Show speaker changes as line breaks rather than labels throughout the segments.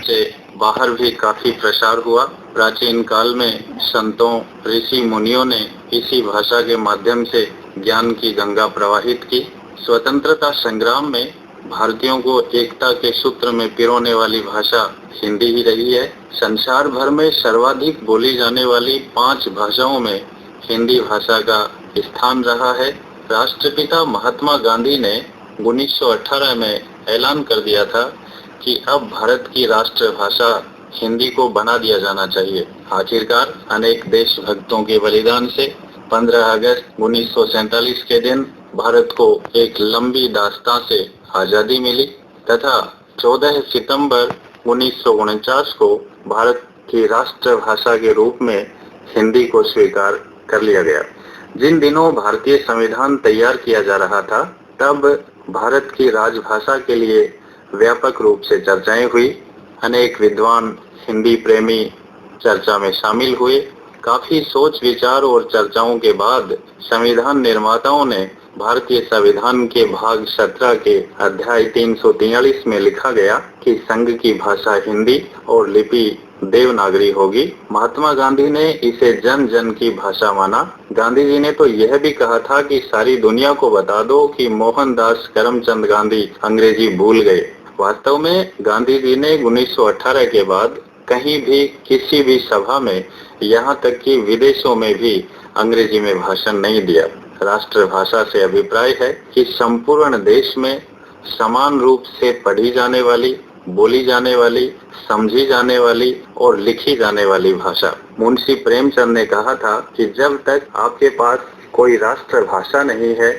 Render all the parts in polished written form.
से बाहर भी काफी प्रसार हुआ। प्राचीन काल में संतों, ऋषि मुनियों ने इसी भाषा के माध्यम से ज्ञान की गंगा प्रवाहित की। स्वतंत्रता संग्राम में भारतीयों को एकता के सूत्र में पिरोने वाली भाषा हिंदी ही रही है। संसार भर में सर्वाधिक बोली जाने वाली 5 भाषाओं में हिंदी भाषा का स्थान रहा है। राष्ट्रपिता महात्मा गांधी ने 1918 में ऐलान कर दिया था कि अब भारत की राष्ट्रभाषा हिंदी को बना दिया जाना चाहिए। आखिरकार अनेक देशभक्तों के बलिदान से 15 अगस्त 1947 के दिन भारत को एक लंबी दास्तां से आजादी मिली तथा 14 सितंबर 1949 को भारत की राष्ट्रभाषा के रूप में हिंदी को स्वीकार कर लिया गया। जिन दिनों भारतीय संविधान तैयार किया जा रहा था, तब भारत की राजभाषा के लिए व्यापक रूप से चर्चाएं हुई। अनेक विद्वान हिंदी प्रेमी चर्चा में शामिल हुए। काफी सोच विचार और चर्चाओं के बाद संविधान निर्माताओं ने भारतीय संविधान के भाग 17 के अध्याय 343 में लिखा गया कि संघ की भाषा हिंदी और लिपि देवनागरी होगी। महात्मा गांधी ने इसे जन जन की भाषा माना। गांधी जी ने तो यह भी कहा था कि सारी दुनिया को बता दो कि मोहनदास करमचंद गांधी अंग्रेजी भूल गए। वास्तव में गांधी जी ने 1918 के बाद कहीं भी किसी भी सभा में, यहाँ तक कि विदेशों में भी अंग्रेजी में भाषण नहीं दिया। राष्ट्रभाषा से अभिप्राय है कि संपूर्ण देश में समान रूप से पढ़ी जाने वाली, बोली जाने वाली, समझी जाने वाली और लिखी जाने वाली भाषा। मुंशी प्रेमचंद ने कहा था कि जब तक आपके पास कोई राष्ट्रभाषा नहीं है,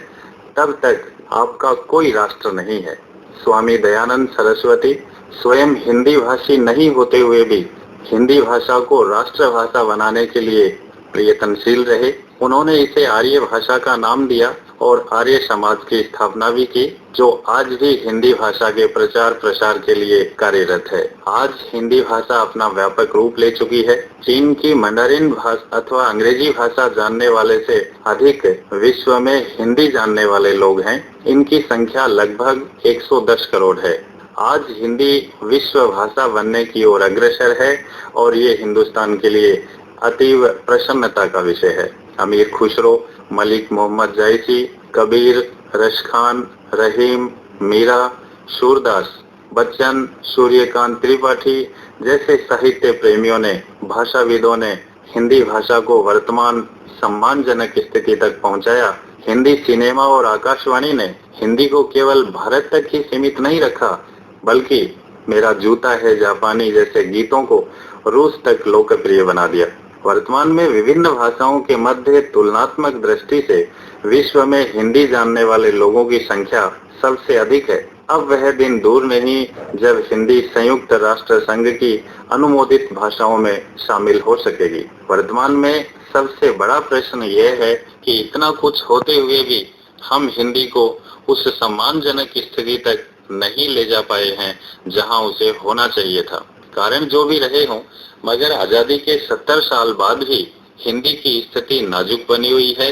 तब तक आपका कोई राष्ट्र नहीं है। स्वामी दयानंद सरस्वती स्वयं हिंदी भाषी नहीं होते हुए भी हिंदी भाषा को राष्ट्रभाषा बनाने के लिए प्रयत्नशील रहे। उन्होंने इसे आर्य भाषा का नाम दिया और आर्य समाज की स्थापना भी की, जो आज भी हिंदी भाषा के प्रचार प्रसार के लिए कार्यरत है। आज हिंदी भाषा अपना व्यापक रूप ले चुकी है। चीन की मंडरिन भाषा अथवा अंग्रेजी भाषा जानने वाले से अधिक विश्व में हिंदी जानने वाले लोग हैं। इनकी संख्या लगभग 110 करोड़ है। आज हिंदी विश्व भाषा बनने की ओर अग्रसर है और ये हिंदुस्तान के लिए अतीव प्रसन्नता का विषय है। अमीर खुसरो, मलिक मोहम्मद जायसी, कबीर, रशखान, रहीम, मीरा, सूरदास, बच्चन, सूर्यकांत त्रिपाठी जैसे साहित्य प्रेमियों ने, भाषाविदों ने हिंदी भाषा को वर्तमान सम्मानजनक स्थिति तक पहुंचाया। हिंदी सिनेमा और आकाशवाणी ने हिंदी को केवल भारत तक ही सीमित नहीं रखा, बल्कि मेरा जूता है जापानी जैसे गीतों को रूस तक लोकप्रिय बना दिया। वर्तमान में विभिन्न भाषाओं के मध्य तुलनात्मक दृष्टि से विश्व में हिंदी जानने वाले लोगों की संख्या सबसे अधिक है। अब वह दिन दूर नहीं जब हिंदी संयुक्त राष्ट्र संघ की अनुमोदित भाषाओं में शामिल हो सकेगी। वर्तमान में सबसे बड़ा प्रश्न यह है कि इतना कुछ होते हुए भी हम हिंदी को उस सम्मानजनक स्थिति तक नहीं ले जा पाए हैं जहां उसे होना चाहिए था। कारण जो भी रहे हों, मगर आजादी के 70 साल बाद भी हिंदी की स्थिति नाजुक बनी हुई है।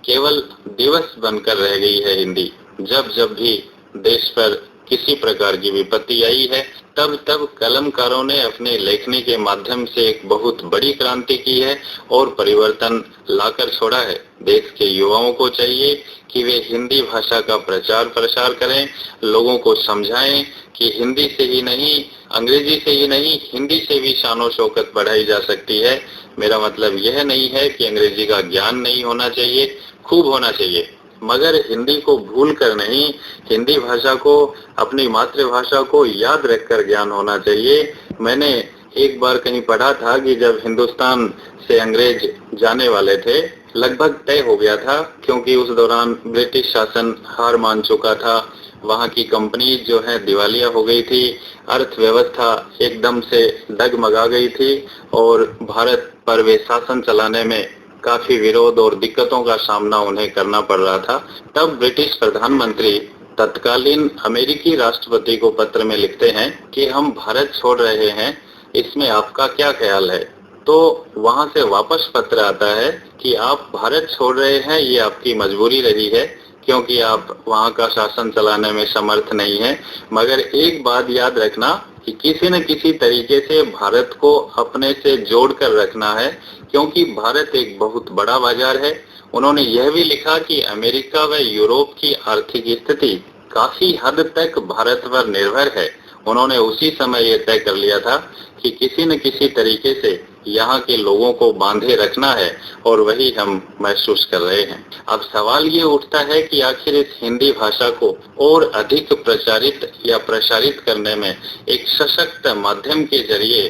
केवल दिवस बनकर रह गई है हिंदी। जब जब भी देश पर किसी प्रकार की विपत्ति आई है, तब तब कलमकारों ने अपने लेखनी के माध्यम से एक बहुत बड़ी क्रांति की है और परिवर्तन लाकर छोड़ा है। देश के युवाओं को चाहिए कि वे हिंदी भाषा का प्रचार प्रसार करें, लोगों को समझाएं कि हिंदी से ही नहीं, अंग्रेजी से ही नहीं, हिंदी से भी शान और शौकत बढ़ाई जा सकती है। मेरा मतलब यह नहीं है कि अंग्रेजी का ज्ञान नहीं होना चाहिए, खूब होना चाहिए, मगर हिंदी को भूल कर नहीं, हिंदी भाषा को, अपनी मातृभाषा को याद रखकर ज्ञान होना चाहिए। मैंने एक बार कहीं पढ़ा था कि जब हिंदुस्तान से अंग्रेज जाने वाले थे, लगभग तय हो गया था, क्योंकि उस दौरान ब्रिटिश शासन हार मान चुका था। वहाँ की कंपनी जो है दिवालिया हो गई थी, अर्थव्यवस्था एकदम से डगमगा गई थी और भारत पर वे शासन चलाने में काफी विरोध और दिक्कतों का सामना उन्हें करना पड़ रहा था। तब ब्रिटिश प्रधानमंत्री तत्कालीन अमेरिकी राष्ट्रपति को पत्र में लिखते हैं कि हम भारत छोड़ रहे हैं, इसमें आपका क्या ख्याल है। तो वहां से वापस पत्र आता है कि आप भारत छोड़ रहे हैं, ये आपकी मजबूरी रही है क्योंकि आप वहां का शासन चलाने में समर्थ नहीं है, मगर एक बात याद रखना कि किसी न किसी तरीके से भारत को अपने से जोड़कर रखना है, क्योंकि भारत एक बहुत बड़ा बाजार है। उन्होंने यह भी लिखा कि अमेरिका व यूरोप की आर्थिक स्थिति काफी हद तक भारत पर निर्भर है। उन्होंने उसी समय यह तय कर लिया था कि किसी न किसी तरीके से यहाँ के लोगों को बांधे रखना है, और वही हम महसूस कर रहे हैं। अब सवाल ये उठता है कि आखिर इस हिंदी भाषा को और अधिक प्रचारित या प्रसारित करने में एक सशक्त माध्यम के जरिए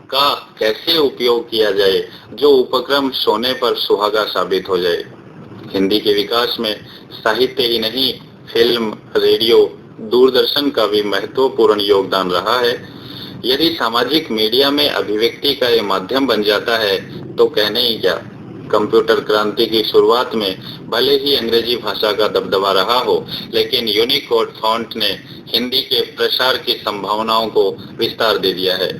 का कैसे उपयोग किया जाए, जो उपक्रम सोने पर सुहागा साबित हो जाए। हिंदी के विकास में साहित्य ही नहीं, फिल्म, रेडियो, दूरदर्शन का भी महत्वपूर्ण योगदान रहा है। यदि सामाजिक मीडिया में अभिव्यक्ति का ये माध्यम बन जाता है तो कहने ही क्या। कंप्यूटर क्रांति की शुरुआत में भले ही अंग्रेजी भाषा का दबदबा रहा हो, लेकिन यूनिकोड फॉन्ट ने हिंदी के प्रसार की संभावनाओं को विस्तार दे दिया है।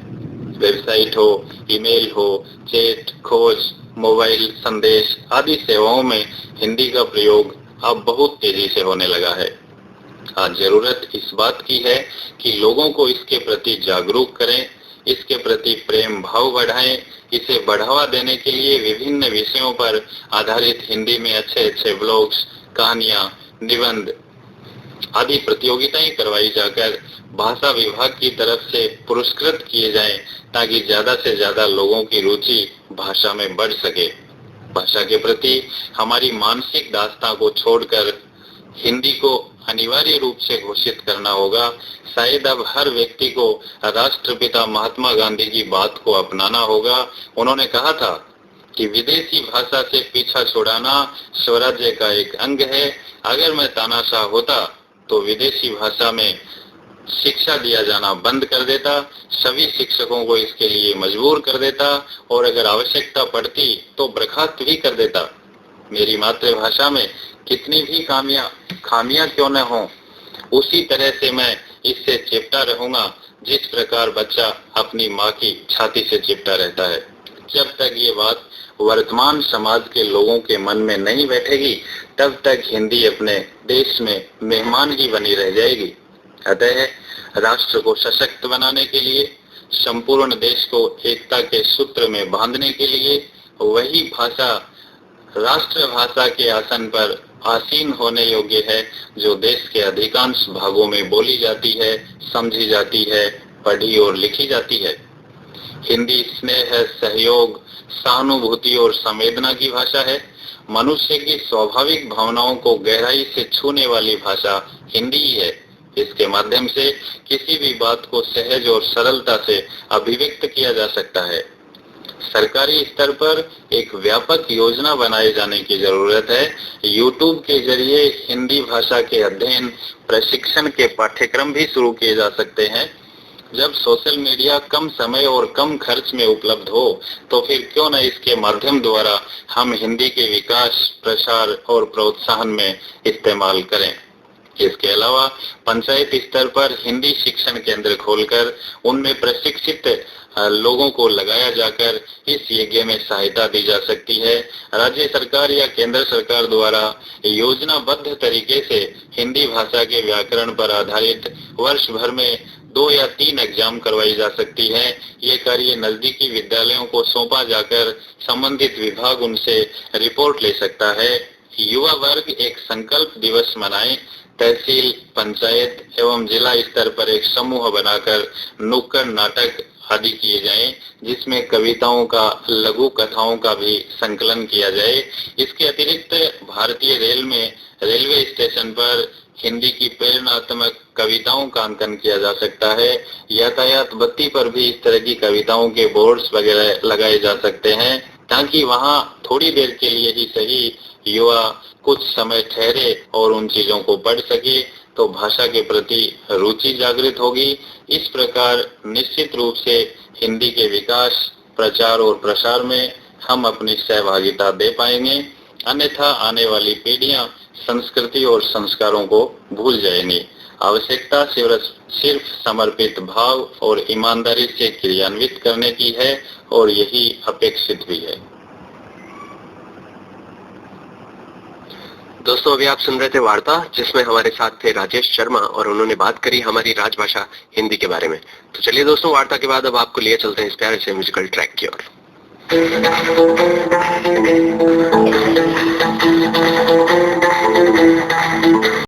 वेबसाइट हो, ईमेल हो, चैट, खोज, मोबाइल संदेश आदि सेवाओं में हिंदी का प्रयोग अब बहुत तेजी से होने लगा है। आज जरूरत इस बात की है कि लोगों को इसके प्रति जागरूक करें, इसके प्रति प्रेम भाव बढ़ाएं। इसे बढ़ावा देने के लिए विभिन्न विषयों पर आधारित हिंदी में अच्छे अच्छे ब्लॉग्स, कहानियां, निबंध आदि प्रतियोगिताएं करवाई जाकर भाषा विभाग की तरफ से पुरस्कृत किए जाएं, ताकि ज्यादा से ज्यादा लोगों की रुचि भाषा में बढ़ सके। भाषा के प्रति हमारी मानसिक दास्तां को छोड़कर हिंदी को अनिवार्य रूप से घोषित करना होगा। शायद अब हर व्यक्ति को राष्ट्रपिता महात्मा गांधी की बात को अपनाना होगा। उन्होंने कहा था कि विदेशी भाषा से पीछा छुड़ाना स्वराज्य का एक अंग है। अगर मैं तानाशाह होता तो विदेशी भाषा में शिक्षा दिया जाना बंद कर देता, सभी शिक्षकों को इसके लिए मजबूर कर देता, और अगर आवश्यकता पड़ती तो बर्खास्त भी कर देता। मेरी मातृभाषा में कितनी भी खामियां क्यों न हो, उसी तरह से मैं इससे चिपटा रहूंगा जिस प्रकार बच्चा अपनी माँ की छाती से चिपटा रहता है। जब तक ये बात वर्तमान समाज के लोगों के मन में नहीं बैठेगी, तब तक हिंदी अपने देश में मेहमान ही बनी रह जाएगी। अतः राष्ट्र को सशक्त बनाने के लिए, संपूर्ण देश को एकता के सूत्र में बांधने के लिए वही भाषा राष्ट्रभाषा के आसन पर आसीन होने योग्य है, जो देश के अधिकांश भागों में बोली जाती है, समझी जाती है, पढ़ी और लिखी जाती है। हिंदी स्नेह, सहयोग, सहानुभूति और संवेदना की भाषा है। मनुष्य की स्वाभाविक भावनाओं को गहराई से छूने वाली भाषा हिंदी ही है। इसके माध्यम से किसी भी बात को सहज और सरलता से अभिव्यक्त किया जा सकता है। सरकारी स्तर पर एक व्यापक योजना बनाए जाने की जरूरत है। यूट्यूब के जरिए हिंदी भाषा के अध्ययन, प्रशिक्षण के पाठ्यक्रम भी शुरू किए जा सकते हैं। जब सोशल मीडिया कम समय और कम खर्च में उपलब्ध हो, तो फिर क्यों न इसके माध्यम द्वारा हम हिंदी के विकास, प्रसार और प्रोत्साहन में इस्तेमाल करें। इसके अलावा पंचायत स्तर पर हिंदी शिक्षण केंद्र खोलकर उनमें प्रशिक्षित लोगों को लगाया जाकर इस यज्ञ में सहायता दी जा सकती है। राज्य सरकार या केंद्र सरकार द्वारा योजनाबद्ध तरीके से हिंदी भाषा के व्याकरण पर आधारित वर्ष भर में 2 या 3 एग्जाम करवाई जा सकती है। ये कार्य नजदीकी विद्यालयों को सौंपा जाकर संबंधित विभाग उनसे रिपोर्ट ले सकता है। युवा वर्ग एक संकल्प दिवस मनाए, तहसील, पंचायत एवं जिला स्तर पर एक समूह बनाकर नुक्कड़ नाटक आदि किए जाएं, जिसमें कविताओं का, लघु कथाओं का भी संकलन किया जाए। इसके अतिरिक्त भारतीय रेल में रेलवे स्टेशन पर हिंदी की प्रेरणात्मक कविताओं का अंकन किया जा सकता है। यातायात बत्ती पर भी इस तरह की कविताओं के बोर्ड्स वगैरह लगाए जा सकते हैं, ताकि वहां थोड़ी देर के लिए ही सही युवा कुछ समय ठहरे और उन चीजों को पढ़ सके, तो भाषा के प्रति रुचि जागृत होगी। इस प्रकार निश्चित रूप से हिंदी के विकास, प्रचार और प्रसार में हम अपनी सहभागिता दे पाएंगे। अन्यथा आने वाली पीढ़ियां संस्कृति और संस्कारों को भूल जाएंगी। आवश्यकता सिर्फ समर्पित भाव और ईमानदारी से क्रियान्वित करने की है, और यही अपेक्षित भी है।
दोस्तों अभी आप सुन रहे थे वार्ता, जिसमें हमारे साथ थे राजेश शर्मा और उन्होंने बात करी हमारी राजभाषा हिंदी के बारे में। तो चलिए दोस्तों, वार्ता के बाद अब आपको लिए चलते हैं इस प्यारे से म्यूजिकल ट्रैक की ओर।